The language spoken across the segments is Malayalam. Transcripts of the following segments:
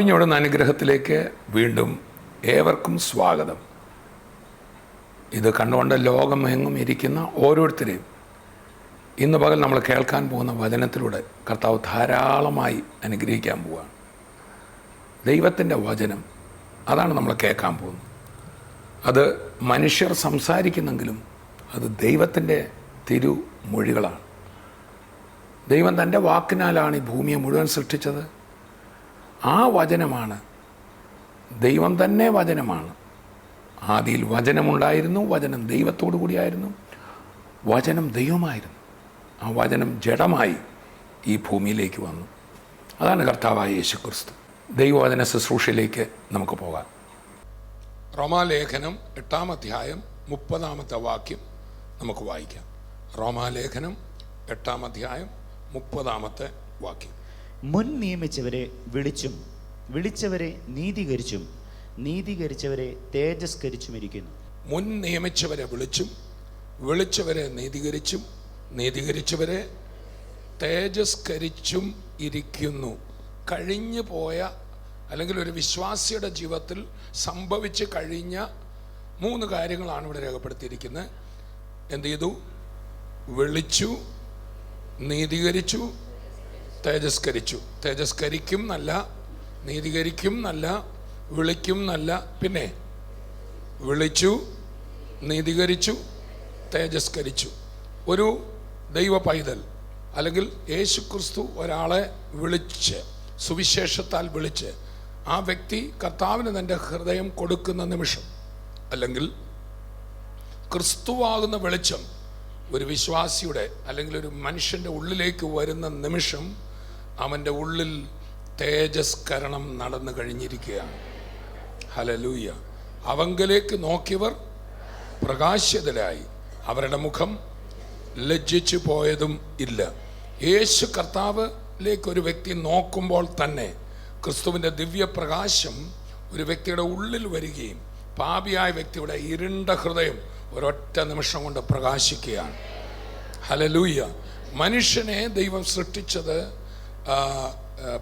കർത്താവിനോടുന്ന അനുഗ്രഹത്തിലേക്ക് വീണ്ടും ഏവർക്കും സ്വാഗതം. ഇത് കണ്ടുകൊണ്ട് ലോകമെങ്ങും ഇരിക്കുന്ന ഓരോരുത്തരെയും ഇന്ന് പകൽ നമ്മൾ കേൾക്കാൻ പോകുന്ന വചനത്തിലൂടെ കർത്താവ് ധാരാളമായി അനുഗ്രഹിക്കാൻ പോവുകയാണ്. ദൈവത്തിൻ്റെ വചനം അതാണ് നമ്മൾ കേൾക്കാൻ പോകുന്നത്. അത് മനുഷ്യർ സംസാരിക്കുന്നെങ്കിലും അത് ദൈവത്തിൻ്റെ തിരുമൊഴികളാണ്. ദൈവം തൻ്റെ വാക്കിനാലാണ് ഈ ഭൂമിയെ മുഴുവൻ സൃഷ്ടിച്ചത്. ആ വചനമാണ്, ദൈവം തന്നെ വചനമാണ്. ആദിയിൽ വചനമുണ്ടായിരുന്നു, വചനം ദൈവത്തോടു കൂടിയായിരുന്നു, വചനം ദൈവമായിരുന്നു. ആ വചനം ജഡമായി ഈ ഭൂമിയിലേക്ക് വന്നു. അതാണ് കർത്താവായ യേശുക്രിസ്തു. ദൈവവചന ശുശ്രൂഷയിലേക്ക് നമുക്ക് പോകാം. റോമാലേഖനം 8-ാം അധ്യായം 30-ാമത്തെ വാക്യം നമുക്ക് വായിക്കാം. റോമാലേഖനം 8-ാം അധ്യായം 30-ാമത്തെ വാക്യം. മുൻ നിയമിച്ചവരെ വിളിച്ചും വിളിച്ചവരെ നീതീകരിച്ചും നീതീകരിച്ചവരെ തേജസ്കരിച്ചുമിരിക്കുന്നു. മുൻ നിയമിച്ചവരെ വിളിച്ചും വിളിച്ചവരെ നീതീകരിച്ചും നീതീകരിച്ചവരെ തേജസ്കരിച്ചും ഇരിക്കുന്നു. കഴിഞ്ഞു പോയ അല്ലെങ്കിൽ ഒരു വിശ്വാസിയുടെ ജീവിതത്തിൽ സംഭവിച്ച് കഴിഞ്ഞ 3 കാര്യങ്ങളാണ് ഇവിടെ രേഖപ്പെടുത്തിയിരിക്കുന്നത്. എന്ത് ചെയ്തു? വിളിച്ചു, നീതീകരിച്ചു, തേജസ്കരിച്ചു. തേജസ്കരിക്കും നല്ല, നീതീകരിക്കും നല്ല, വിളിക്കും നല്ല. പിന്നെ വിളിച്ചു, നീതീകരിച്ചു, തേജസ്കരിച്ചു. ഒരു ദൈവ പൈതൽ അല്ലെങ്കിൽ യേശുക്രിസ്തു ഒരാളെ വിളിച്ച്, സുവിശേഷത്താൽ വിളിച്ച്, ആ വ്യക്തി കർത്താവിന് തൻ്റെ ഹൃദയം കൊടുക്കുന്ന നിമിഷം, അല്ലെങ്കിൽ ക്രിസ്തുവാകുന്ന വെളിച്ചം ഒരു വിശ്വാസിയുടെ അല്ലെങ്കിൽ ഒരു മനുഷ്യൻ്റെ ഉള്ളിലേക്ക് വരുന്ന നിമിഷം അവൻ്റെ ഉള്ളിൽ തേജസ്കരണം നടന്നു കഴിഞ്ഞിരിക്കുകയാണ്. ഹല്ലേലൂയ. അവങ്കലേക്ക് നോക്കിയവർ പ്രകാശിതരായി, അവരുടെ മുഖം ലജ്ജിച്ചു പോയതും ഇല്ല. യേശു കർത്താവിലേക്ക് ഒരു വ്യക്തി നോക്കുമ്പോൾ തന്നെ ക്രിസ്തുവിൻ്റെ ദിവ്യപ്രകാശം ഒരു വ്യക്തിയുടെ ഉള്ളിൽ വരികയും പാപിയായ വ്യക്തിയുടെ ഇരുണ്ട ഹൃദയം ഒരൊറ്റ നിമിഷം കൊണ്ട് പ്രകാശിക്കുകയാണ്. ഹല്ലേലൂയ. മനുഷ്യനെ ദൈവം സൃഷ്ടിച്ചത്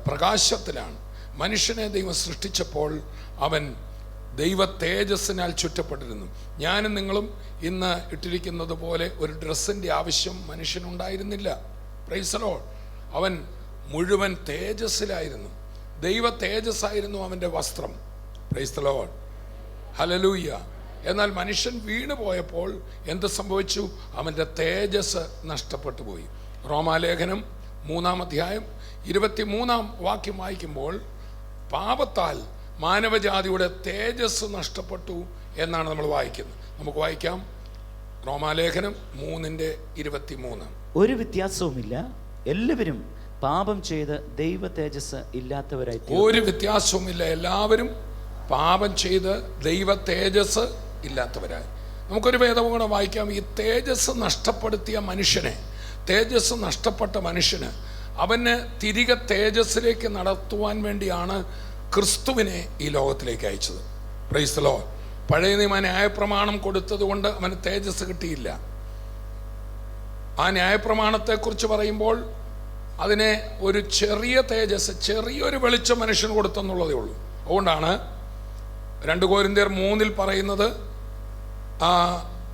പ്രകാശത്തിലാണ്. മനുഷ്യനെ ദൈവം സൃഷ്ടിച്ചപ്പോൾ അവൻ ദൈവ തേജസ്സിനാൽ ചുറ്റപ്പെട്ടിരുന്നു. ഞാനും നിങ്ങളും ഇന്ന് ഇട്ടിരിക്കുന്നത് പോലെ ഒരു ഡ്രസ്സിൻ്റെ ആവശ്യം മനുഷ്യനുണ്ടായിരുന്നില്ല. Price the Lord. അവൻ മുഴുവൻ തേജസ്സിലായിരുന്നു. ദൈവ തേജസ്സായിരുന്നു അവൻ്റെ വസ്ത്രം. Price the lord. ഹല്ലേലൂയ. എന്നാൽ മനുഷ്യൻ വീണു പോയപ്പോൾ എന്ത് സംഭവിച്ചു? അവൻ്റെ തേജസ് നഷ്ടപ്പെട്ടു പോയി. റോമാലേഖനം 3-ാം അധ്യായം 23-ാം വാക്യം വായിക്കുമ്പോൾ പാപത്താൽ മാനവജാതിയുടെ തേജസ് നഷ്ടപ്പെട്ടു എന്നാണ് നമ്മൾ വായിക്കുന്നത്. നമുക്ക് വായിക്കാം. റോമാലേഖനം 3:23. ഒരു വ്യത്യാസവുമില്ല, എല്ലാവരും പാപം ചെയ്ത് ദൈവ തേജസ് ഇല്ലാത്തവരായി. ഒരു വ്യത്യാസവുമില്ല, എല്ലാവരും പാപം ചെയ്ത് ദൈവ തേജസ് ഇല്ലാത്തവരായി. നമുക്കൊരു വേദവും കൂടെ വായിക്കാം. ഈ തേജസ് നഷ്ടപ്പെടുത്തിയ മനുഷ്യനെ, തേജസ് നഷ്ടപ്പെട്ട മനുഷ്യന് അവന് തിരികെ തേജസ്സിലേക്ക് നടത്തുവാൻ വേണ്ടിയാണ് ക്രിസ്തുവിനെ ഈ ലോകത്തിലേക്ക് അയച്ചത്. Price the Lord. പഴയ നിയമ ന്യായപ്രമാണം കൊടുത്തത് കൊണ്ട് അവന് തേജസ് കിട്ടിയില്ല. ആ ന്യായപ്രമാണത്തെക്കുറിച്ച് പറയുമ്പോൾ അതിനെ ഒരു ചെറിയ തേജസ്, ചെറിയൊരു വെളിച്ചം മനുഷ്യന് കൊടുത്തെന്നുള്ളതേ ഉള്ളൂ. അതുകൊണ്ടാണ് 2 കൊരിന്ത്യർ 3-ൽ പറയുന്നത്,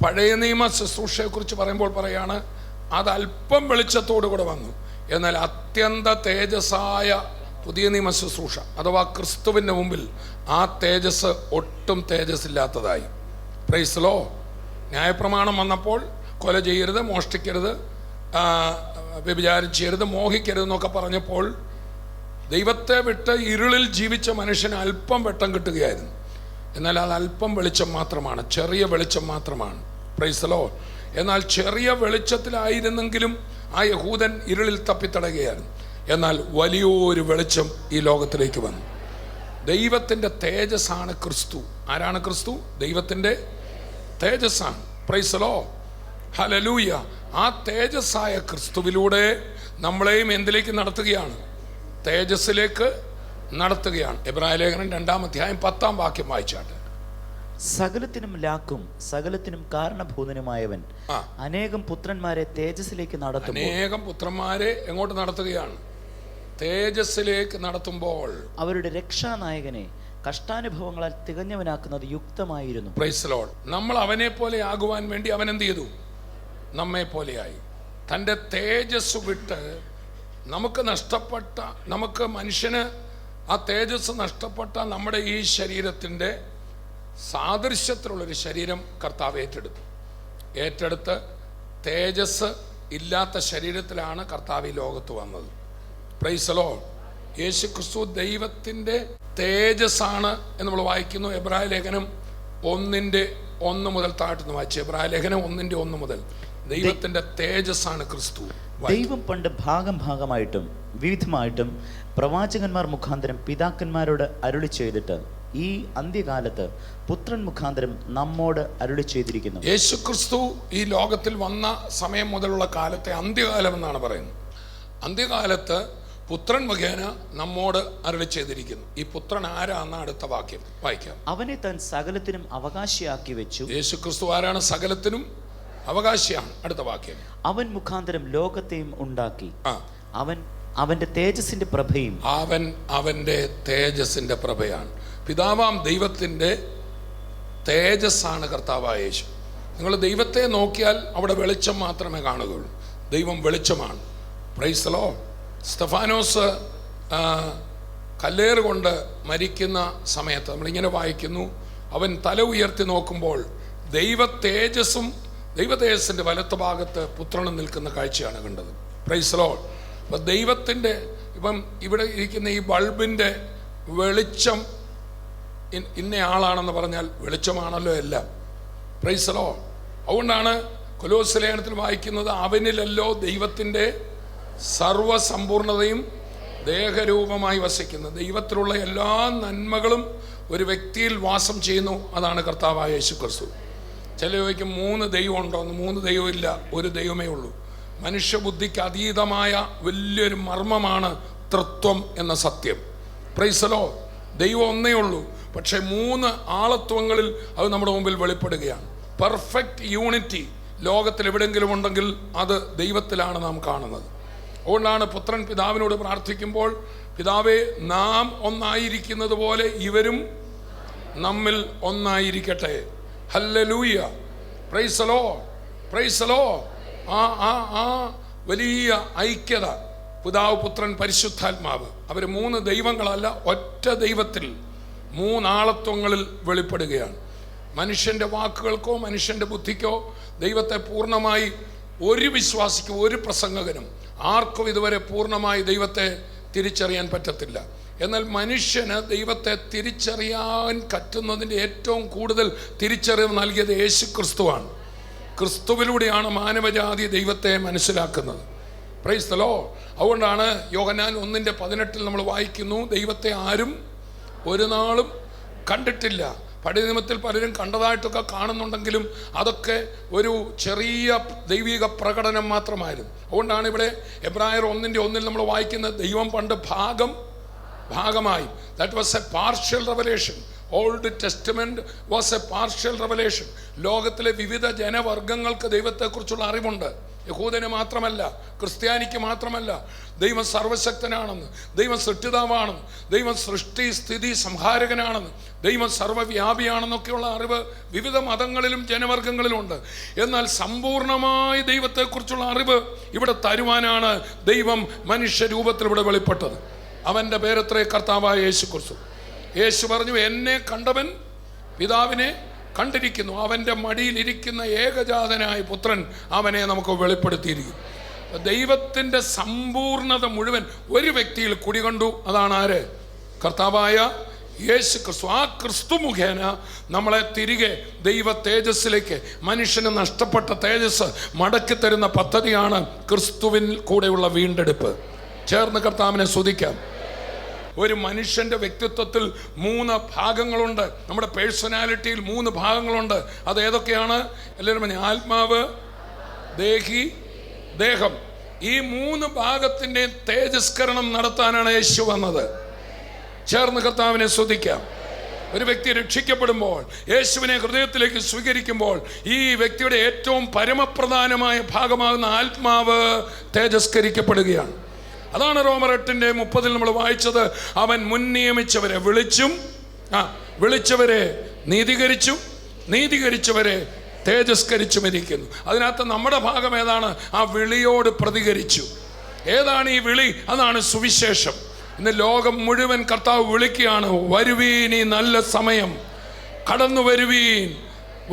പഴയ നിയമ ശുശ്രൂഷയെക്കുറിച്ച് പറയുമ്പോൾ പറയാണ്, അത് അല്പം വെളിച്ചത്തോടു കൂടെ വന്നു, എന്നാൽ അത്യന്ത തേജസ്സായ പുതിയ നിയമ ശുശ്രൂഷ അഥവാ ക്രിസ്തുവിൻ്റെ മുമ്പിൽ ആ തേജസ് ഒട്ടും തേജസ്സില്ലാത്തതായി. Price the Lord. ന്യായപ്രമാണം വന്നപ്പോൾ കൊല ചെയ്യരുത്, മോഷ്ടിക്കരുത്, വ്യഭിചാരം ചെയ്യരുത്, മോഹിക്കരുത് എന്നൊക്കെ പറഞ്ഞപ്പോൾ ദൈവത്തെ വിട്ട് ഇരുളിൽ ജീവിച്ച മനുഷ്യന് അല്പം വെട്ടം കിട്ടുകയായിരുന്നു. എന്നാൽ അത് അല്പം വെളിച്ചം മാത്രമാണ്, ചെറിയ വെളിച്ചം മാത്രമാണ്. Price the Lord. എന്നാൽ ചെറിയ വെളിച്ചത്തിലായിരുന്നെങ്കിലും ആ യഹൂദൻ ഇരുളിൽ തപ്പിത്തടയുകയായിരുന്നു. എന്നാൽ വലിയൊരു വെളിച്ചം ഈ ലോകത്തിലേക്ക് വന്നു. ദൈവത്തിൻ്റെ തേജസ്സാണ് ക്രിസ്തു. ആരാണ് ക്രിസ്തു? ദൈവത്തിൻ്റെ തേജസ്സാണ്. Praise the lord. ഹല്ലേലൂയ. ആ തേജസ്സായ ക്രിസ്തുവിലൂടെ നമ്മളെയും എന്തിലേക്ക് നടത്തുകയാണ്? തേജസ്സിലേക്ക് നടത്തുകയാണ്. എബ്രായ ലേഖനം 2-ാം അധ്യായം 10-ാം വാക്യം വായിച്ചാട്ടെ. സകലത്തിനും ലാക്കും സകലത്തിനും കാരണഭൂതനുമായവൻ അനേകം പുത്രന്മാരെ തേജസ്സിലേക്ക് നടത്തും. അനേകം പുത്രന്മാരെ എങ്ങോട്ട് നടത്തുകയാണ്? തേജസ്സിലേക്ക് നടത്തുമ്പോൾ അവരുടെ രക്ഷാനായകനെ കഷ്ടാനുഭവങ്ങളാൽ തികഞ്ഞവനാക്കുന്നത് യുക്തമായിരുന്നു. Praise Lord. നമ്മൾ അവനെ പോലെ ആകുവാൻ വേണ്ടി അവൻ എന്ത് ചെയ്തു? നമ്മെ പോലെയായി. തൻ്റെ തേജസ് വിട്ട് നമുക്ക് മനുഷ്യന് ആ തേജസ് നഷ്ടപ്പെട്ട നമ്മുടെ ഈ ശരീരത്തിൻ്റെ സാദൃശ്യത്തിലുള്ളൊരു ശരീരം കർത്താവ് ഏറ്റെടുത്ത് തേജസ് ഇല്ലാത്ത ശരീരത്തിലാണ് കർത്താവ് ഈ ലോകത്ത് വന്നത്. Praise Lord. യേശു ക്രിസ്തു ദൈവത്തിൻ്റെ തേജസ്സാണ് എന്ന് നമ്മൾ വായിക്കുന്നു. എബ്രായ ലേഖനം 1:1 മുതൽ താഴ്ത്തുന്നു വായിച്ചു. എബ്രായ ലേഖനം 1:1 മുതൽ ദൈവത്തിന്റെ തേജസ്സാണ് ക്രിസ്തു. ദൈവം പണ്ട് ഭാഗമായിട്ടും വിവിധമായിട്ടും പ്രവാചകന്മാർ മുഖാന്തരം പിതാക്കന്മാരോട് അരുളി ചെയ്തിട്ട് ഈ അന്ത്യകാലത്ത് പുത്രൻ മുഖാന്തരം നമ്മോട് അരുളി ചെയ്തിരിക്കുന്നു. യേശു ക്രിസ്തു ഈ ലോകത്തിൽ വന്ന സമയം മുതലുള്ള കാലത്തെ അന്ത്യകാലം എന്നാണ് പറയുന്നത്. അന്ത്യകാലത്ത് പുത്രൻ മുഖേന നമ്മോട് അരുളി ചെയ്തിരിക്കുന്നു. ഈ പുത്രൻ ആരാന്ന് അടുത്ത വാക്യം വായിക്കാം. അവനെ താൻ സകലത്തിനും അവകാശിയാക്കി വെച്ചു. യേശു ക്രിസ്തു ആരാണ്? സകലത്തിനും അവകാശിയാണ്. അടുത്ത വാക്യം. അവൻ മുഖാന്തരം ലോകത്തെയും ഉണ്ടാക്കി. അവന്റെ തേജസ്സിന്റെ പ്രഭയും. അവന്റെ തേജസ്സിന്റെ പ്രഭയാണ്. പിതാവാം ദൈവത്തിന്റെ തേജസ്സാണ് കർത്താവായ യേശു. നിങ്ങൾ ദൈവത്തെ നോക്കിയാൽ അവിടെ വെളിച്ചം മാത്രമേ കാണുകയുള്ളൂ. ദൈവം വെളിച്ചമാണ്. Price the Lord. സ്തെഫാനോസ് കല്ലേറ് കൊണ്ട് മരിക്കുന്ന സമയത്ത് നമ്മളിങ്ങനെ വായിക്കുന്നു, അവൻ തല ഉയർത്തി നോക്കുമ്പോൾ ദൈവ തേജസ്സിൻ്റെ വലത്ത് ഭാഗത്ത് പുത്രനും നിൽക്കുന്ന കാഴ്ചയാണ് കണ്ടത്. Price the Lord. അപ്പം ദൈവത്തിൻ്റെ ഇപ്പം ഇവിടെ ഇരിക്കുന്ന ഈ ബൾബിൻ്റെ വെളിച്ചം ഇന്നയാളാണെന്ന് പറഞ്ഞാൽ വെളിച്ചമാണല്ലോ എല്ലാം. Price the Lord. അതുകൊണ്ടാണ് കൊലോസ്യ ലേഖനത്തിൽ വായിക്കുന്നത്, അവനിലല്ലോ ദൈവത്തിൻ്റെ സർവസമ്പൂർണതയും ദേഹരൂപമായി വസിക്കുന്നത്. ദൈവത്തിലുള്ള എല്ലാ നന്മകളും ഒരു വ്യക്തിയിൽ വാസം ചെയ്യുന്നു. അതാണ് കർത്താവായ യേശു ക്രിസ്തു. ചില ചോദിക്കും 3 ദൈവം ഉണ്ടോ എന്ന്. 3 ദൈവമില്ല, ഒരു ദൈവമേ ഉള്ളൂ. മനുഷ്യബുദ്ധിക്ക് അതീതമായ വലിയൊരു മർമ്മമാണ് തൃത്വം എന്ന സത്യം. Price the Lord. ദൈവം ഒന്നേ ഉള്ളൂ, പക്ഷേ 3 ആളത്വങ്ങളിൽ അത് നമ്മുടെ മുമ്പിൽ വെളിപ്പെടുകയാണ്. പെർഫെക്റ്റ് യൂണിറ്റി ലോകത്തിൽ എവിടെയെങ്കിലും ഉണ്ടെങ്കിൽ അത് ദൈവത്തിലാണ് നാം കാണുന്നത്. അതുകൊണ്ടാണ് പുത്രൻ പിതാവിനോട് പ്രാർത്ഥിക്കുമ്പോൾ, പിതാവേ, നാം ഒന്നായിരിക്കുന്നത് പോലെ ഇവരും നമ്മിൽ ഒന്നായിരിക്കട്ടെ. Hallelujah. Praise the lord. Praise the lord. ആ വലിയ ഐക്യത, പിതാവ്, പുത്രൻ, പരിശുദ്ധാത്മാവ്, അവർ 3 ദൈവങ്ങളല്ല, ഒറ്റ ദൈവത്തിൽ 3 ആളത്വങ്ങളിൽ വെളിപ്പെടുകയാണ്. മനുഷ്യൻ്റെ വാക്കുകൾക്കോ മനുഷ്യൻ്റെ ബുദ്ധിക്കോ ദൈവത്തെ പൂർണ്ണമായി ഒരു വിശ്വാസിക്കും ഒരു പ്രസംഗകനും ആർക്കും ഇതുവരെ പൂർണ്ണമായി ദൈവത്തെ തിരിച്ചറിയാൻ പറ്റത്തില്ല. എന്നാൽ മനുഷ്യന് ദൈവത്തെ തിരിച്ചറിയാൻ പറ്റുന്നതിൻ്റെ ഏറ്റവും കൂടുതൽ തിരിച്ചറിവ് നൽകിയത് യേശു ക്രിസ്തുവാണ്. ക്രിസ്തുവിലൂടെയാണ് മാനവജാതി ദൈവത്തെ മനസ്സിലാക്കുന്നത്. Price the Lord. അതുകൊണ്ടാണ് യോഹന്നാൻ 1:18 നമ്മൾ വായിക്കുന്നു, ദൈവത്തെ ആരും ഒരു നാളും കണ്ടിട്ടില്ല. പഴയ നിയമത്തിൽ പലരും കണ്ടതായിട്ടൊക്കെ കാണുന്നുണ്ടെങ്കിലും അതൊക്കെ ഒരു ചെറിയ ദൈവിക പ്രകടനം മാത്രമായിരുന്നു. അതുകൊണ്ടാണ് ഇവിടെ എബ്രായർ 1:1 നമ്മൾ വായിക്കുന്നത്, ദൈവം പണ്ട് ഭാഗമായി. That was A partial revelation. Old testament was A partial revelation. ലോകത്തിലെ വിവിധ ജനവർഗങ്ങൾക്ക് ദൈവത്തെക്കുറിച്ചുള്ള അറിവുണ്ട്. യഹൂദന് മാത്രമല്ല, ക്രിസ്ത്യാനിക്ക് മാത്രമല്ല. ദൈവം സർവശക്തനാണെന്ന്, ദൈവം സൃഷ്ടിതാവാണെന്ന്, ദൈവം സൃഷ്ടി സ്ഥിതി സംഹാരകനാണെന്ന്, ദൈവം സർവ്വവ്യാപിയാണെന്നൊക്കെയുള്ള അറിവ് വിവിധ മതങ്ങളിലും ജനവർഗങ്ങളിലും ഉണ്ട്. എന്നാൽ സമ്പൂർണമായി ദൈവത്തെക്കുറിച്ചുള്ള അറിവ് ഇവിടെ തരുവാനാണ് ദൈവം മനുഷ്യരൂപത്തിൽ ഇവിടെ വെളിപ്പെട്ടത്. അവൻ്റെ പേരത്രേ കർത്താവായ യേശു ക്രിസ്തു. യേശു പറഞ്ഞു, എന്നെ കണ്ടവൻ പിതാവിനെ കണ്ടിരിക്കുന്നു. അവൻ്റെ മടിയിലിരിക്കുന്ന ഏകജാതനായ പുത്രൻ അവനെ നമുക്ക് വെളിപ്പെടുത്തിയിരിക്കുന്നു. ദൈവത്തിൻ്റെ സമ്പൂർണത മുഴുവൻ ഒരു വ്യക്തിയിൽ കുടികൊണ്ടു. അതാണ് ആര്? കർത്താവായ യേശു ക്രിസ്തു. ആ ക്രിസ്തു മുഖേന നമ്മളെ തിരികെ ദൈവ തേജസ്സിലേക്ക്, മനുഷ്യന് നഷ്ടപ്പെട്ട തേജസ് മടക്കി തരുന്ന പദ്ധതിയാണ് ക്രിസ്തുവിൽ കൂടെയുള്ള വീണ്ടെടുപ്പ്. ചേർന്ന് കർത്താവിനെ സ്തുതിക്കാം. ഒരു മനുഷ്യൻ്റെ വ്യക്തിത്വത്തിൽ 3 ഭാഗങ്ങളുണ്ട്. നമ്മുടെ പേഴ്സണാലിറ്റിയിൽ 3 ഭാഗങ്ങളുണ്ട്. അത് ഏതൊക്കെയാണ്? എല്ലാവരും പറഞ്ഞു. ആത്മാവ്, ദേഹം. ഈ 3 ഭാഗത്തിൻ്റെ തേജസ്കരണം നടത്താനാണ് യേശു വന്നത്. ചേർന്ന് കർത്താവിനെ സ്തുതിക്കാം. ഒരു വ്യക്തി രക്ഷിക്കപ്പെടുമ്പോൾ, യേശുവിനെ ഹൃദയത്തിലേക്ക് സ്വീകരിക്കുമ്പോൾ, ഈ വ്യക്തിയുടെ ഏറ്റവും പരമപ്രധാനമായ ഭാഗമാകുന്ന ആത്മാവ് തേജസ്കരിക്കപ്പെടുകയാണ്. അതാണ് റോമർ 8:30 നമ്മൾ വായിച്ചത്. അവൻ മുൻ നിയമിച്ചവരെ വിളിച്ചവരെ നീതീകരിച്ചും നീതീകരിച്ചവരെ തേജസ്കരിച്ചും ഇരിക്കുന്നു. അതിനകത്ത് നമ്മുടെ ഭാഗം ഏതാണ്? ആ വിളിയോട് പ്രതികരിച്ചു. ഏതാണ് ഈ വിളി? അതാണ് സുവിശേഷം. ഇന്ന് ലോകം മുഴുവൻ കർത്താവ് വിളിക്കുകയാണ്, വരുവീൻ, ഈ നല്ല സമയം, കടന്നു വരുവീൻ,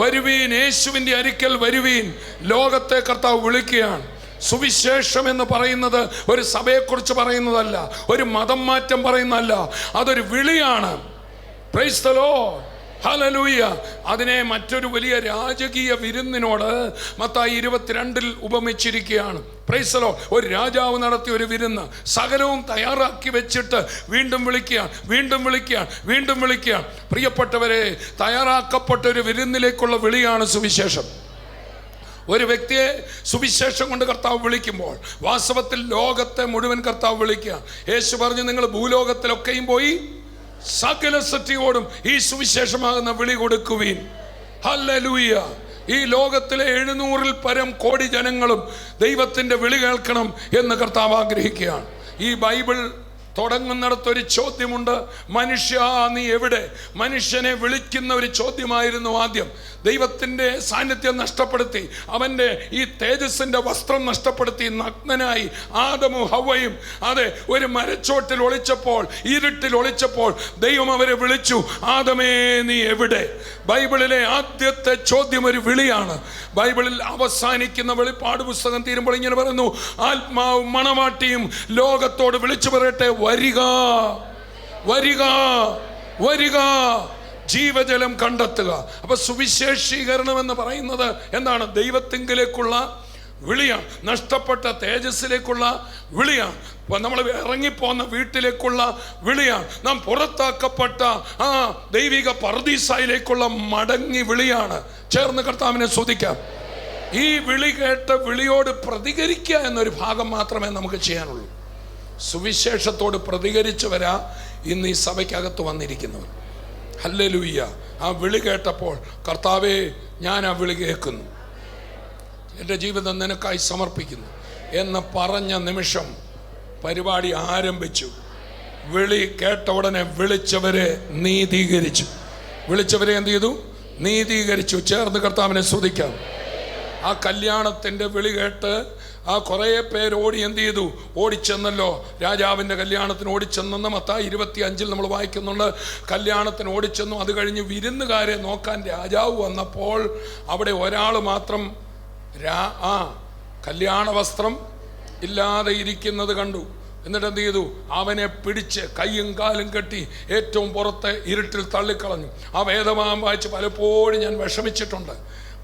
വരുവീൻ, യേശുവിൻ്റെ അരിക്കൽ വരുവീൻ. ലോകത്തെ കർത്താവ് വിളിക്കുകയാണ്. സുവിശേഷം എന്ന് പറയുന്നത് ഒരു സഭയെക്കുറിച്ച് പറയുന്നതല്ല, ഒരു മതം മാറ്റം പറയുന്നതല്ല, അതൊരു വിളിയാണ്. Praise the lord, hallelujah. അതിനെ മറ്റൊരു വലിയ രാജകീയ വിരുന്നിനോട് മത്തായി 22 ഉപമിച്ചിരിക്കുകയാണ്. Praise the lord. ഒരു രാജാവ് നടത്തിയ ഒരു വിരുന്ന്, സകലവും തയ്യാറാക്കി വെച്ചിട്ട് വീണ്ടും വിളിക്കുകയാണ്, വീണ്ടും വിളിക്കുകയാണ്, വീണ്ടും വിളിക്കുകയാണ്. പ്രിയപ്പെട്ടവരെ, തയ്യാറാക്കപ്പെട്ട ഒരു വിരുന്നിലേക്കുള്ള വിളിയാണ് സുവിശേഷം. ഒരു വ്യക്തിയെ സുവിശേഷം കൊണ്ട് കർത്താവ് വിളിക്കുമ്പോൾ വാസ്തവത്തിൽ ലോകത്തെ മുഴുവൻ കർത്താവ് വിളിക്കുക. യേശു പറഞ്ഞു, നിങ്ങൾ ഭൂലോകത്തിലൊക്കെയും പോയി സകല സൃഷ്ടിയോടും ഈ സുവിശേഷമാകുന്ന വിളി കൊടുക്കുവീൻ. ഹല്ലേലൂയ. ഈ ലോകത്തിലെ 700-ൽ പരം കോടി ജനങ്ങളും ദൈവത്തിൻ്റെ വിളി കേൾക്കണം എന്ന് കർത്താവ് ആഗ്രഹിക്കുകയാണ്. ഈ ബൈബിൾ തുടങ്ങുന്നിടത്തൊരു ചോദ്യമുണ്ട്, മനുഷ്യ നീ എവിടെ? മനുഷ്യനെ വിളിക്കുന്ന ഒരു ചോദ്യമായിരുന്നു ആദ്യം. ദൈവത്തിൻ്റെ സാന്നിധ്യം നഷ്ടപ്പെടുത്തി, അവൻ്റെ ഈ തേജസ്സിൻ്റെ വസ്ത്രം നഷ്ടപ്പെടുത്തി നഗ്നനായി ആദമും ഹവ്വയും ഒരു മരച്ചോട്ടിൽ ഒളിച്ചപ്പോൾ, ഇരുട്ടിൽ ഒളിച്ചപ്പോൾ ദൈവം അവരെ വിളിച്ചു, ആദമേ നീ എവിടെ? ബൈബിളിലെ ആദ്യത്തെ ചോദ്യം ഒരു വിളിയാണ്. ബൈബിളിൽ അവസാനിക്കുന്ന വെളിപ്പാട് പുസ്തകം തീരുമ്പോൾ ഇങ്ങനെ പറയുന്നു, ആത്മാവും മണവാട്ടിയും ലോകത്തോട് വിളിച്ചു പറയട്ടെ, വരിക, വരിക, വരിക, ജീവജലം കണ്ടെത്തുക. അപ്പൊ സുവിശേഷീകരണം എന്ന് പറയുന്നത് എന്താണ്? ദൈവത്തിങ്കിലേക്കുള്ള വിളിയാണ്, നഷ്ടപ്പെട്ട തേജസ്സിലേക്കുള്ള വിളിയാണ്, നമ്മൾ ഇറങ്ങിപ്പോന്ന വീട്ടിലേക്കുള്ള വിളിയാണ്, നാം പുറത്താക്കപ്പെട്ട ആ ദൈവിക പർദീസായിലേക്കുള്ള മടങ്ങി വിളിയാണ്. ചേർന്ന് കർത്താവിനെ സ്തുതിക്കാം. ഈ വിളി കേട്ട് വിളിയോട് പ്രതികരിക്കുക എന്നൊരു ഭാഗം മാത്രമേ നമുക്ക് ചെയ്യാനുള്ളൂ. സുവിശേഷത്തോട് പ്രതികരിച്ചവരാ ഇന്ന് ഈ സഭയ്ക്കകത്ത് വന്നിരിക്കുന്നവർ. ഹല്ലേലൂയ. ആ വിളി കേട്ടപ്പോൾ, കർത്താവേ ഞാൻ ആ വിളി കേൾക്കുന്നു, എൻ്റെ ജീവിതം നിനക്കായി സമർപ്പിക്കുന്നു എന്ന് പറഞ്ഞ നിമിഷം പരിപാടി ആരംഭിച്ചു. വിളി കേട്ട ഉടനെ വിളിച്ചവരെ നീതീകരിച്ചു. വിളിച്ചവരെ എന്ത് ചെയ്തു? നീതീകരിച്ചു. ചേർന്ന് കർത്താവിനെ സ്തുതിക്കാം. ആ കല്യാണത്തിൻ്റെ വിളി കേട്ട് ആ കുറേ പേര് ഓടി എന്ത് ചെയ്തു? ഓടിച്ചെന്നല്ലോ. രാജാവിൻ്റെ കല്യാണത്തിന് ഓടിച്ചെന്നെന്ന് മത്തായി 25 നമ്മൾ വായിക്കുന്നുണ്ട്. കല്യാണത്തിന് ഓടിച്ചെന്നു. അത് കഴിഞ്ഞ് വിരുന്നുകാരെ നോക്കാൻ രാജാവ് വന്നപ്പോൾ അവിടെ ഒരാൾ മാത്രം കല്യാണ വസ്ത്രം ഇല്ലാതെ ഇരിക്കുന്നത് കണ്ടു. എന്നിട്ട് എന്ത് ചെയ്തു? അവനെ പിടിച്ച് കയ്യും കാലും കെട്ടി ഏറ്റവും പുറത്തെ ഇരുട്ടിൽ തള്ളിക്കളഞ്ഞു. ആ വേദഭാഗം വായിച്ച് പലപ്പോഴും ഞാൻ വിഷമിച്ചിട്ടുണ്ട്.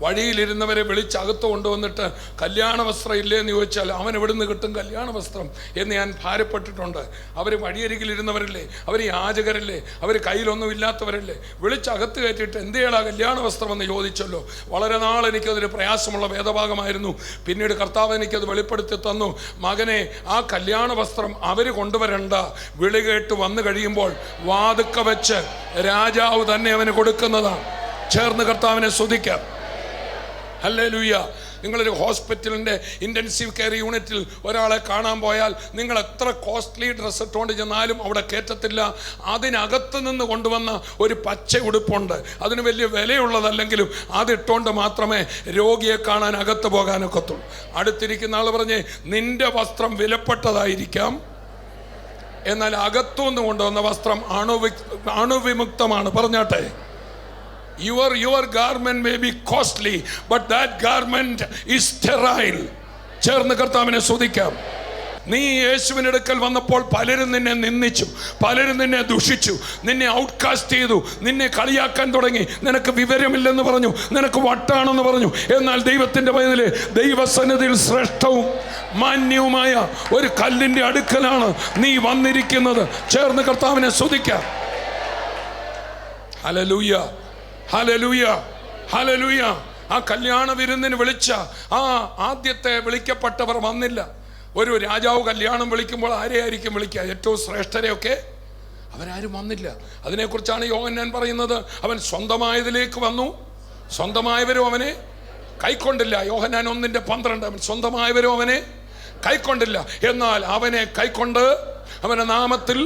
വഴിയിലിരുന്നവരെ വിളിച്ചകത്ത് കൊണ്ടുവന്നിട്ട് കല്യാണ വസ്ത്രം ഇല്ലേന്ന് ചോദിച്ചാൽ അവൻ എവിടുന്ന് കിട്ടും കല്യാണ വസ്ത്രം എന്ന് ഞാൻ ഭാരപ്പെട്ടിട്ടുണ്ട്. അവർ വഴിയരികിലിരുന്നവരല്ലേ, അവർ യാചകരല്ലേ, അവർ കയ്യിലൊന്നും ഇല്ലാത്തവരല്ലേ. വിളിച്ചകത്ത് കയറ്റിയിട്ട് എന്തിനാ കല്യാണ വസ്ത്രം എന്ന് ചോദിച്ചല്ലോ. വളരെ നാൾ എനിക്കതൊരു പ്രയാസമുള്ള വേദഭാഗമായിരുന്നു. പിന്നീട് കർത്താവ് എനിക്കത് വെളിപ്പെടുത്തി തന്നു. മകനെ, ആ കല്യാണ വസ്ത്രം അവർ കൊണ്ടുവരണ്ട, വിളി കേട്ട് വന്നു കഴിയുമ്പോൾ വാതുക്ക വെച്ച് രാജാവ് തന്നെ അവന് കൊടുക്കുന്നതാണ്. ചേർന്ന് കർത്താവിനെ സ്തുതിക്കാം. ഹല്ലേലൂയ. നിങ്ങളൊരു ഹോസ്പിറ്റലിൻ്റെ ഇൻറ്റൻസീവ് കെയർ യൂണിറ്റിൽ ഒരാളെ കാണാൻ പോയാൽ നിങ്ങൾ എത്ര കോസ്റ്റ്ലി ഡ്രസ്സ് ഇട്ടുകൊണ്ട് ചെന്നാലും അവിടെ കയറ്റത്തില്ല. അതിനകത്ത് നിന്ന് കൊണ്ടുവന്ന ഒരു പച്ച ഉടുപ്പുണ്ട്, അതിന് വലിയ വിലയുള്ളതല്ലെങ്കിലും അതിട്ടുകൊണ്ട് മാത്രമേ രോഗിയെ കാണാൻ അകത്ത് പോകാനൊക്കത്തുള്ളൂ. അടുത്തിരിക്കുന്ന ആൾ പറഞ്ഞേ, നിന്റെ വസ്ത്രം വിലപ്പെട്ടതായിരിക്കാം, എന്നാൽ അകത്തുനിന്ന് കൊണ്ടുവന്ന വസ്ത്രം അണുവിമുക്തമാണ്. പറഞ്ഞാട്ടെ, Your garment may be costly, but that garment is sterile. ചേർന്ന് കർത്താവിനെ സ്തുതിക്കാം. നീ യേശുവിൻ്റെ അടുക്കൽ വന്നപ്പോൾ പലരും നിന്നെ നിന്ദിച്ചു, പലരും നിന്നെ ദുഷിച്ചു, നിന്നെ ഔട്ട്കാസ്റ്റ് ചെയ്തു, നിന്നെ കളിയാക്കാൻ തുടങ്ങി, നിനക്ക് വിവരമില്ലെന്ന് പറഞ്ഞു, നിനക്ക് വട്ടാണെന്ന് പറഞ്ഞു. എന്നാൽ ദൈവത്തിൻ്റെ പൈതലേ, ദൈവസന്നിധിയിൽ ശ്രേഷ്ഠവും മാന്യവുമായ ഒരു കല്ലിൻ്റെ അടുക്കലാണ് നീ വന്നിരിക്കുന്നത്. ചേർന്ന് കർത്താവിനെ സ്തുതിക്കാം. Hallelujah, hallelujah, hallelujah. ആ കല്യാണ വിരുന്നിന് വിളിച്ച ആ ആദ്യത്തെ വിളിക്കപ്പെട്ടവർ വന്നില്ല. ഒരു രാജാവ് കല്യാണം വിളിക്കുമ്പോൾ ആരെയായിരിക്കും വിളിക്കുക? ഏറ്റവും ശ്രേഷ്ഠരെയൊക്കെ. അവരാരും വന്നില്ല. അതിനെക്കുറിച്ചാണ് യോഹന്നാൻ പറയുന്നത്. അവൻ സ്വന്തമായതിലേക്ക് വന്നു, സ്വന്തമായവരും അവനെ കൈക്കൊണ്ടില്ല. യോഹന്നാൻ 1:12. അവൻ സ്വന്തമായവരും അവനെ കൈക്കൊണ്ടില്ല. എന്നാൽ അവനെ കൈക്കൊണ്ട് അവന്റെ നാമത്തിൽ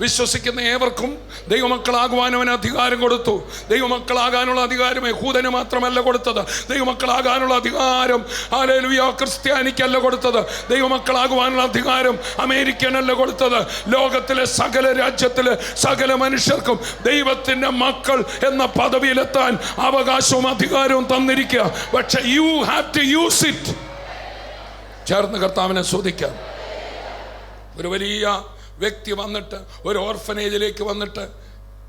വിശ്വസിക്കുന്ന ഏവർക്കും ദൈവമക്കളാകുവാൻ അവന് അധികാരം കൊടുത്തു. ദൈവമക്കളാകാനുള്ള അധികാരം യഹൂദന് മാത്രമല്ല കൊടുത്തത്. ദൈവമക്കളാകാനുള്ള അധികാരം ഹല്ലേലൂയ ക്രിസ്ത്യാനിക്കല്ല കൊടുത്തത്. ദൈവമക്കളാകുവാനുള്ള അധികാരം അമേരിക്കനല്ല കൊടുത്തത്. ലോകത്തിലെ സകല രാജ്യത്തിലെ സകല മനുഷ്യർക്കും ദൈവത്തിന്റെ മക്കൾ എന്ന പദവിയിലെത്താൻ അവകാശവും അധികാരവും തന്നിരിക്കുക. പക്ഷെ you have to use it. ചേർന്ന് കർത്താവിനെ സ്തുതിക്കാം. ഒരു വലിയ വ്യക്തി വന്നിട്ട് ഒരു ഓർഫനേജിലേക്ക് വന്നിട്ട്,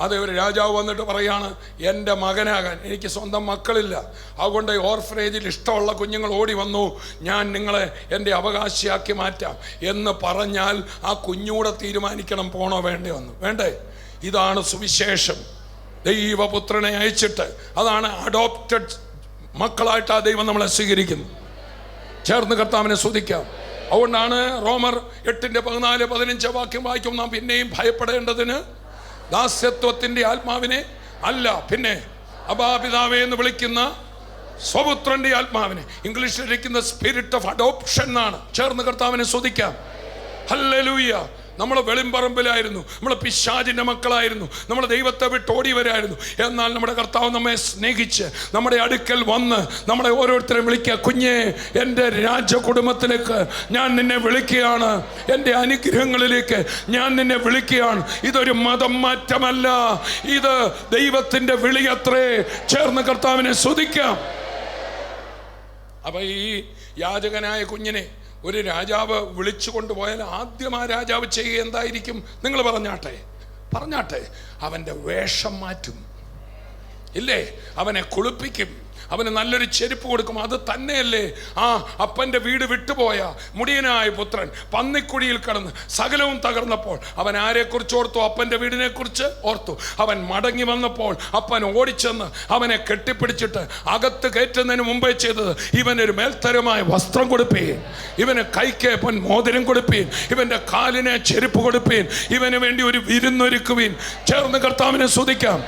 അതെ, ഒരു രാജാവ് വന്നിട്ട് പറയാണ്, എൻ്റെ മകനാകാൻ എനിക്ക് സ്വന്തം മക്കളില്ല, അതുകൊണ്ട് ഓർഫനേജിൽ ഇഷ്ടമുള്ള കുഞ്ഞുങ്ങൾ ഓടി വന്നു, ഞാൻ നിങ്ങളെ എൻ്റെ അവകാശിയാക്കി മാറ്റാം എന്ന് പറഞ്ഞാൽ ആ കുഞ്ഞൂടെ തീരുമാനിക്കണം പോണോ വേണ്ടേ വന്നു വേണ്ടേ. ഇതാണ് സുവിശേഷം. ദൈവപുത്രനെ അയച്ചിട്ട്, അതാണ് അഡോപ്റ്റഡ് മക്കളായിട്ട് ആ ദൈവം നമ്മളെ സ്വീകരിക്കുന്നു. ചേർന്ന് കർത്താവിനെ സ്തുതിക്കാം. അതുകൊണ്ടാണ് റോമർ 8:14-15 വാക്യം വായിക്കും, നാം പിന്നെയും ഭയപ്പെടേണ്ടതിന് ദാസ്യത്വത്തിന്റെ ആത്മാവിനെ അല്ല, പിന്നെ അബാപിതാവേ എന്ന് വിളിക്കുന്ന സ്വപുത്രന്റെ ആത്മാവിനെ. ഇംഗ്ലീഷിലിരിക്കുന്ന സ്പിരിറ്റ് ഓഫ് അഡോപ്ഷൻ എന്നാണ്. ചേർന്ന് കർത്താവിനെ സ്തുതിക്കാം. ഹല്ലേലൂയ. നമ്മൾ വെളിമ്പറമ്പിലായിരുന്നു, നമ്മൾ പിശാചിന്റെ മക്കളായിരുന്നു, നമ്മൾ ദൈവത്തെ വിട്ട് ഓടിയവരായിരുന്നു. എന്നാൽ നമ്മുടെ കർത്താവ് നമ്മെ സ്നേഹിച്ച് നമ്മുടെ അടുക്കൽ വന്ന് നമ്മളെ ഓരോരുത്തരെയും വിളിക്കുക, കുഞ്ഞേ, എൻ്റെ രാജകുടുംബത്തിലേക്ക് ഞാൻ നിന്നെ വിളിക്കുകയാണ്, എൻ്റെ അനുഗ്രഹങ്ങളിലേക്ക് ഞാൻ നിന്നെ വിളിക്കുകയാണ്. ഇതൊരു മതം മാറ്റമല്ല, ഇത് ദൈവത്തിൻ്റെ വിളിയത്രേ. ചേർന്ന് കർത്താവിനെ സ്തുതിക്കാം. അപ്പൊ ഈ യാചകനായ കുഞ്ഞിനെ ഒരു രാജാവ് വിളിച്ചു കൊണ്ടുപോയാൽ ആദ്യം ആ രാജാവ് ചെയ്യുക എന്തായിരിക്കും? നിങ്ങൾ പറഞ്ഞാട്ടെ, അവൻ്റെ വേഷം മാറ്റും, ഇല്ലേ? അവനെ കുളിപ്പിക്കും, അവന് നല്ലൊരു ചെരുപ്പ് കൊടുക്കും. അത് തന്നെയല്ലേ ആ അപ്പൻ്റെ വീട് വിട്ടുപോയ മുടിയനായ പുത്രൻ പന്നിക്കുഴിയിൽ കിടന്ന് സകലവും തകർന്നപ്പോൾ അവൻ ആരെക്കുറിച്ച് ഓർത്തു? അപ്പൻ്റെ വീടിനെ കുറിച്ച് ഓർത്തു. അവൻ മടങ്ങി വന്നപ്പോൾ അപ്പൻ ഓടിച്ചെന്ന് അവനെ കെട്ടിപ്പിടിച്ചിട്ട് അകത്ത് കയറ്റുന്നതിന് മുമ്പേ ചെയ്തത്, ഇവനൊരു മേൽത്തരമായ വസ്ത്രം കൊടുപ്പീൻ, ഇവന് കൈക്ക് മോതിരം കൊടുപ്പീൻ, ഇവൻ്റെ കാലിനെ ചെരുപ്പ് കൊടുപ്പീൻ, ഇവന് വേണ്ടി ഒരു വിരുന്നൊരുക്കുവീൻ. ചേർന്ന് കർത്താവിനെ സ്തുതിക്കാം.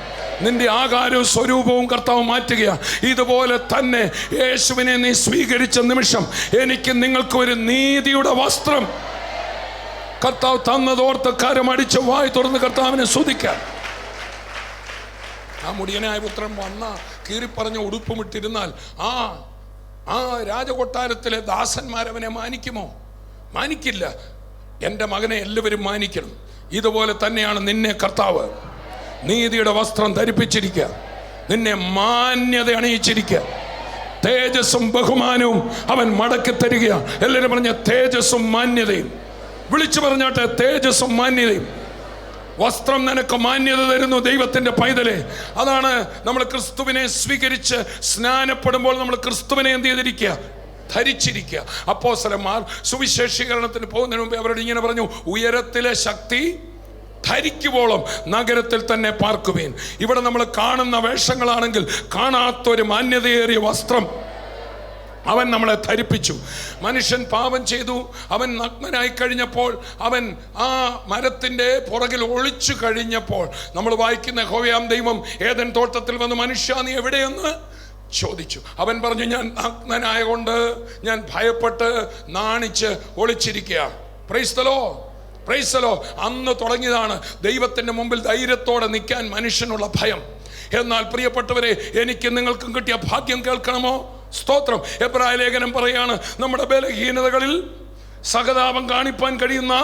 നിന്റെ ആകാരവും സ്വരൂപവും കർത്താവ് മാറ്റുകയാണ്. ഇതുപോലെ തന്നെ യേശുവിനെ നീ സ്വീകരിച്ച നിമിഷം എനിക്ക് നിങ്ങൾക്ക് ഒരു നീതിയുടെ വസ്ത്രം കർത്താവ് തന്നതോർത്ത് കരമടിച്ച് വായി തുറന്ന് കർത്താവിനെ സ്തുതിക്കാൻ. ആ മുടിയനായ പുത്രൻ വന്ന കീറിപ്പറഞ്ഞ ഉടുപ്പുമിട്ടിരുന്നാൽ ആ രാജകൊട്ടാരത്തിലെ ദാസന്മാരവനെ മാനിക്കുമോ? മാനിക്കില്ല. എൻ്റെ മകനെ എല്ലാവരും മാനിക്കണം. ഇതുപോലെ തന്നെയാണ് നിന്നെ കർത്താവ് നീതിയുടെ വസ്ത്രം ധരിപ്പിച്ചിരിക്കുക, നിന്നെ മാന്യത അണിയിച്ചിരിക്കുക, തേജസ്സും ബഹുമാനവും അവൻ മടക്കി തരികയാണ്. എല്ലാവരും പറഞ്ഞ തേജസ്സും മാന്യതയും. വിളിച്ചു പറഞ്ഞാട്ടെ, തേജസ്സും മാന്യതയും. വസ്ത്രം നിനക്ക് മാന്യത തരുന്നു ദൈവത്തിന്റെ പൈതലേ. അതാണ് നമ്മൾ ക്രിസ്തുവിനെ സ്വീകരിച്ച് സ്നാനപ്പെടുമ്പോൾ നമ്മൾ ക്രിസ്തുവിനെ എന്ത് ചെയ്തിരിക്കുക? ധരിച്ചിരിക്കുക. അപ്പോസ്തലന്മാർ സുവിശേഷീകരണത്തിന് പോകുന്നതിന് മുമ്പ് അവരോട് ഇങ്ങനെ പറഞ്ഞു, ഉയരത്തിലെ ശക്തി ധരിക്കുവോളം നഗരത്തിൽ തന്നെ പാർക്കുവേൻ. ഇവിടെ നമ്മൾ കാണുന്ന വേഷങ്ങളാണെങ്കിൽ കാണാത്തൊരു മാന്യതയേറിയ വസ്ത്രം അവൻ നമ്മളെ ധരിപ്പിച്ചു. മനുഷ്യൻ പാപം ചെയ്തു, അവൻ നഗ്നനായി കഴിഞ്ഞപ്പോൾ, അവൻ ആ മരത്തിൻ്റെ പുറകിൽ ഒളിച്ചു കഴിഞ്ഞപ്പോൾ നമ്മൾ വായിക്കുന്ന യഹോവയാം ദൈവം ഏദൻ തോട്ടത്തിൽ വന്ന്, മനുഷ്യ നീ എവിടെയെന്ന് ചോദിച്ചു. അവൻ പറഞ്ഞു, ഞാൻ നഗ്നനായ കൊണ്ട് ഞാൻ ഭയപ്പെട്ട് നാണിച്ച് ഒളിച്ചിരിക്കുക. Praise the lord, praise the lord. അന്ന് തുടങ്ങിയതാണ് ദൈവത്തിൻ്റെ മുമ്പിൽ ധൈര്യത്തോടെ നിൽക്കാൻ മനുഷ്യനുള്ള ഭയം. എന്നാൽ പ്രിയപ്പെട്ടവരെ, എനിക്ക് നിങ്ങൾക്കും കിട്ടിയ ഭാഗ്യം കേൾക്കണമോ? സ്തോത്രം. എബ്രായ ലേഖനം പറയാണ്, നമ്മുടെ ബലഹീനതകളിൽ സഹതാപം കാണിപ്പാൻ കഴിയുന്ന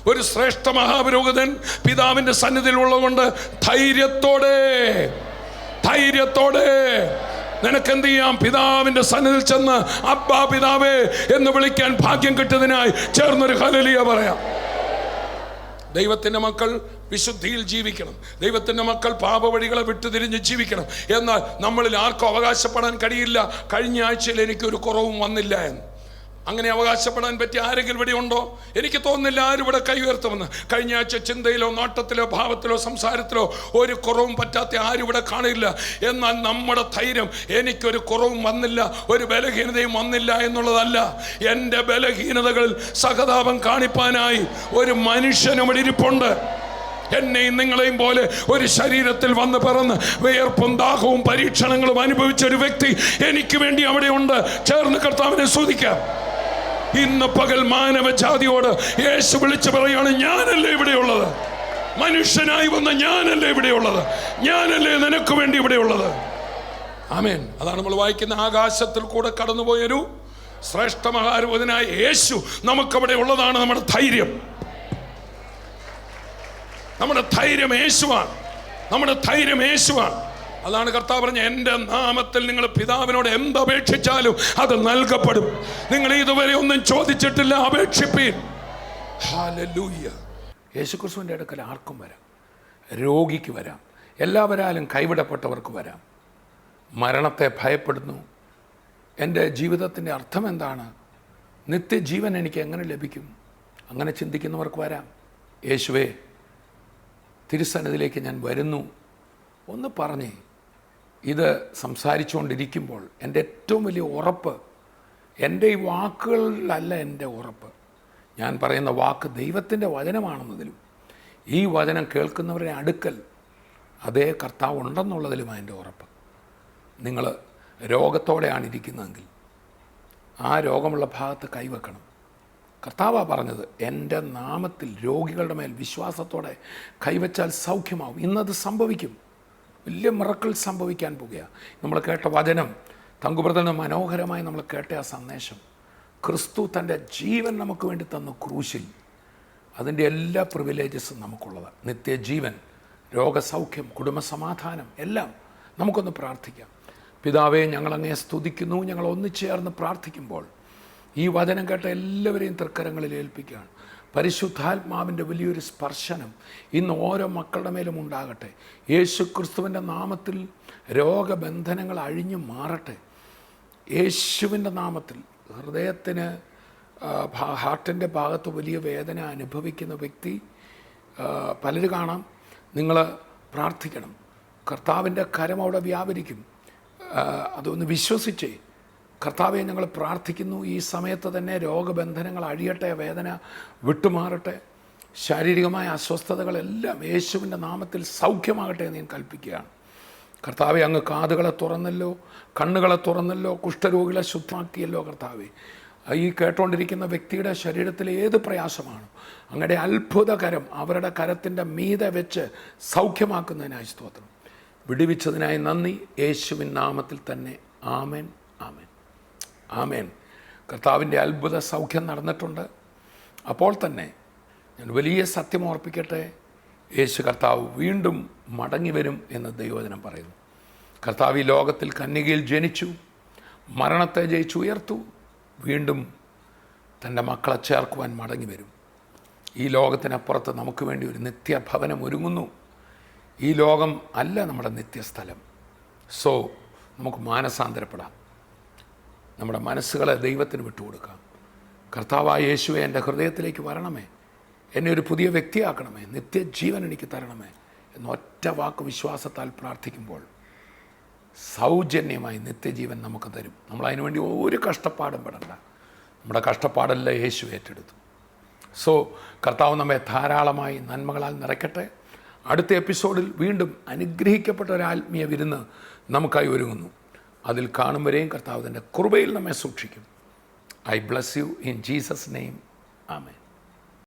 ഒരു ശ്രേഷ്ഠ മഹാപുരോഹിതൻ പിതാവിൻ്റെ സന്നിധിയിൽ ഉള്ളതുകൊണ്ട് ധൈര്യത്തോടെ നിനക്കെന്ത് ചെയ്യാം? പിതാവിൻ്റെ സന്നിധിയിൽ ചെന്ന് അബ്ബാ പിതാവേ എന്ന് വിളിക്കാൻ ഭാഗ്യം കിട്ടിയതിനായി ചേർന്നൊരു ഹല്ലേലൂയ പറയാം. ദൈവത്തിൻ്റെ മക്കൾ വിശുദ്ധിയിൽ ജീവിക്കണം. ദൈവത്തിൻ്റെ മക്കൾ പാപവഴികളെ വിട്ടുതിരിഞ്ഞ് ജീവിക്കണം. എന്നാൽ നമ്മളിൽ ആർക്കും അവകാശപ്പെടാൻ കഴിയില്ല, കഴിഞ്ഞ ആഴ്ചയിൽ എനിക്കൊരു കുറവും വന്നില്ല എന്ന്. അങ്ങനെ അവകാശപ്പെടാൻ പറ്റിയ ആരെങ്കിലും ഇവിടെ ഉണ്ടോ? എനിക്ക് തോന്നുന്നില്ല ആരും ഇവിടെ കൈ ഉയർത്തുമെന്ന്. കഴിഞ്ഞ ആഴ്ച ചിന്തയിലോ നാട്ടത്തിലോ ഭാവത്തിലോ സംസാരത്തിലോ ഒരു കുറവും പറ്റാത്ത ആരും ഇവിടെ കാണില്ല. എന്നാൽ നമ്മുടെ ധൈര്യം എനിക്കൊരു കുറവും വന്നില്ല, ഒരു ബലഹീനതയും വന്നില്ല എന്നുള്ളതല്ല. എൻ്റെ ബലഹീനതകളിൽ സഹതാപം കാണിപ്പാനായി ഒരു മനുഷ്യനും ഇവിടെ ഇരിപ്പുണ്ട്. എന്നെയും നിങ്ങളെയും പോലെ ഒരു ശരീരത്തിൽ വന്ന് പിറന്ന് വിയർപ്പും ദാഹവും പരീക്ഷണങ്ങളും അനുഭവിച്ച ഒരു വ്യക്തി എനിക്ക് വേണ്ടി അവിടെ ഉണ്ട്. ചേർന്ന് കർത്താവിനെ സ്തുതിക്കാം. ഇന്ന് പകൽ മാനവജാതിയോട് യേശു വിളിച്ചു പറയാണ്, ഞാനല്ലേ ഇവിടെയുള്ളത്, മനുഷ്യനായി വന്ന ഞാനല്ലേ ഇവിടെയുള്ളത്, ഞാനല്ലേ നിനക്ക് വേണ്ടി ഇവിടെയുള്ളത്. ആമേൻ. അതാണ് നമ്മൾ വായിക്കുന്ന, ആകാശത്തിൽ കൂടെ കടന്നുപോയൊരു ശ്രേഷ്ഠ മഹാരൂപനായ യേശു നമുക്കവിടെ ഉള്ളതാണ് നമ്മുടെ ധൈര്യം. നമ്മുടെ ധൈര്യം യേശുവാണ്, നമ്മുടെ ധൈര്യം യേശുവാണ്. അതാണ് കർത്താവ് പറഞ്ഞ, എൻ്റെ നാമത്തിൽ നിങ്ങൾ പിതാവിനോട് എന്തപേക്ഷിച്ചാലും അത് നൽകപ്പെടും. നിങ്ങൾ ഇതുവരെ ഒന്നും ചോദിച്ചിട്ടില്ല, അപേക്ഷിപ്പീൻ. ഹല്ലേലൂയ. യേശുക്രിസ്തുവിൻ്റെ അടുക്കൽ ആർക്കും വരാം, രോഗിക്ക് വരാം, എല്ലാവരാലും കൈവിടപ്പെട്ടവർക്ക് വരാം. മരണത്തെ ഭയപ്പെടുന്നു, എൻ്റെ ജീവിതത്തിൻ്റെ അർത്ഥം എന്താണ്, നിത്യജീവൻ എനിക്ക് എങ്ങനെ ലഭിക്കും, അങ്ങനെ ചിന്തിക്കുന്നവർക്ക് വരാം. യേശുവേ, തിരുസന്നിധിയിലേക്ക് ഞാൻ വരുന്നു ഒന്ന് പറഞ്ഞേ. ഇത് സംസാരിച്ചുകൊണ്ടിരിക്കുമ്പോൾ എൻ്റെ ഏറ്റവും വലിയ ഉറപ്പ് എൻ്റെ ഈ വാക്കുകളിലല്ല. എൻ്റെ ഉറപ്പ്, ഞാൻ പറയുന്ന വാക്ക് ദൈവത്തിൻ്റെ വചനമാണെന്നതിലും ഈ വചനം കേൾക്കുന്നവരുടെ അടുക്കൽ അതേ കർത്താവ് ഉണ്ടെന്നുള്ളതിലുമാണ് എൻ്റെ ഉറപ്പ്. നിങ്ങൾ രോഗത്തോടെയാണ് ഇരിക്കുന്നതെങ്കിൽ ആ രോഗമുള്ള ഭാഗത്ത് കൈവെക്കണം. കർത്താവാണ് പറഞ്ഞത്, എൻ്റെ നാമത്തിൽ രോഗികളുടെ മേൽ വിശ്വാസത്തോടെ കൈവച്ചാൽ സൗഖ്യമാവും. ഇന്നത് സംഭവിക്കും, വലിയ മിറക്കിൾ സംഭവിക്കാൻ പോകുകയാണ്. നമ്മൾ കേട്ട വചനം, തങ്കുബ്രദറിന് മനോഹരമായി നമ്മൾ കേട്ട ആ സന്ദേശം, ക്രിസ്തു തൻ്റെ ജീവൻ നമുക്ക് വേണ്ടി തന്നു ക്രൂശിൽ. അതിൻ്റെ എല്ലാ പ്രിവിലേജസും നമുക്കുള്ളതാണ്. നിത്യജീവൻ, രോഗസൗഖ്യം, കുടുംബസമാധാനം എല്ലാം. നമുക്കൊന്ന് പ്രാർത്ഥിക്കാം. പിതാവേ, ഞങ്ങളങ്ങയെ സ്തുതിക്കുന്നു. ഞങ്ങൾ ഒന്നിച്ചേർന്ന് പ്രാർത്ഥിക്കുമ്പോൾ ഈ വചനം കേട്ട എല്ലാവരെയും തൃക്കരങ്ങളിൽ ഏൽപ്പിക്കുകയാണ്. പരിശുദ്ധാത്മാവിൻ്റെ വലിയൊരു സ്പർശനം ഇന്ന് ഓരോ മക്കളുടെ മേലും ഉണ്ടാകട്ടെ. യേശു ക്രിസ്തുവിൻ്റെ നാമത്തിൽ രോഗബന്ധനങ്ങൾ അഴിഞ്ഞു മാറട്ടെ. യേശുവിൻ്റെ നാമത്തിൽ ഹൃദയത്തിന് ഹാർട്ടിൻ്റെ ഭാഗത്ത് വലിയ വേദന അനുഭവിക്കുന്ന വ്യക്തി പലരും കാണാം. നിങ്ങൾ പ്രാർത്ഥിക്കണം. കർത്താവിൻ്റെ കരം അവിടെ വ്യാപരിക്കും. അതൊന്ന് വിശ്വസിച്ചേ. കർത്താവെ, ഞങ്ങൾ പ്രാർത്ഥിക്കുന്നു, ഈ സമയത്ത് തന്നെ രോഗബന്ധനങ്ങൾ അഴിയട്ടെ, വേദന വിട്ടുമാറട്ടെ, ശാരീരികമായ അസ്വസ്ഥതകളെല്ലാം യേശുവിൻ്റെ നാമത്തിൽ സൗഖ്യമാകട്ടെ എന്ന് ഞാൻ കൽപ്പിക്കുകയാണ്. കർത്താവെ, അങ്ങ് കാതുകളെ തുറന്നല്ലോ, കണ്ണുകളെ തുറന്നല്ലോ, കുഷ്ഠരോഗികളെ ശുദ്ധമാക്കിയല്ലോ. കർത്താവെ, ഈ കേട്ടുകൊണ്ടിരിക്കുന്ന വ്യക്തിയുടെ ശരീരത്തിൽ ഏത് പ്രയാസമാണ്, അങ്ങയുടെ അത്ഭുതകരം അവരുടെ കരത്തിൻ്റെ മീതെ വെച്ച് സൗഖ്യമാക്കുന്നതിനായി സ്തോത്രം. വിടുവിച്ചതിനായി നന്ദി. യേശുവിൻ നാമത്തിൽ തന്നെ. ആമേൻ, ആമേൻ, ആമേൻ. കർത്താവിൻ്റെ അത്ഭുത സൗഖ്യം നടന്നിട്ടുണ്ട്. അപ്പോൾ തന്നെ ഞാൻ വലിയ സത്യം ഓർപ്പിക്കട്ടെ, യേശു കർത്താവ് വീണ്ടും മടങ്ങി വരും എന്ന് ദൈവവചനം പറയുന്നു. കർത്താവ് ഈ ലോകത്തിൽ കന്യകയിൽ ജനിച്ചു, മരണത്തെ ജയിച്ചു ഉയർത്തു, വീണ്ടും തൻ്റെ മക്കളെ ചേർക്കുവാൻ മടങ്ങി വരും. ഈ ലോകത്തിനപ്പുറത്ത് നമുക്ക് വേണ്ടി ഒരു നിത്യഭവനം ഒരുങ്ങുന്നു. ഈ ലോകം അല്ല നമ്മുടെ നിത്യസ്ഥലം. സോ നമുക്ക് മാനസാന്തരപ്പെടാം, നമ്മുടെ മനസ്സുകളെ ദൈവത്തിന് വിട്ടുകൊടുക്കാം. കർത്താവായ യേശുവെ, എൻ്റെ ഹൃദയത്തിലേക്ക് വരണമേ, എന്നെ ഒരു പുതിയ വ്യക്തിയാക്കണമേ, നിത്യജീവൻ എനിക്ക് തരണമേ എന്നൊറ്റ വാക്ക് വിശ്വാസത്താൽ പ്രാർത്ഥിക്കുമ്പോൾ സൗജന്യമായി നിത്യജീവൻ നമുക്ക് തരും. നമ്മളതിനുവേണ്ടി ഒരു കഷ്ടപ്പാടും പെടണ്ട. നമ്മുടെ കഷ്ടപ്പാടെല്ലാം യേശു ഏറ്റെടുത്തു. സോ കർത്താവ് നമ്മെ ധാരാളമായി നന്മകളാൽ നിറയ്ക്കട്ടെ. അടുത്ത എപ്പിസോഡിൽ വീണ്ടും അനുഗ്രഹിക്കപ്പെട്ട ഒരു ആത്മീയ വിരുന്ന് നമുക്കായി ഒരുങ്ങുന്നു. അതിൽ കാണും വരെയും കർത്താവ് തൻ്റെ കൃപയിൽ നമ്മെ സൂക്ഷിക്കും. I bless you in Jesus name. Amen.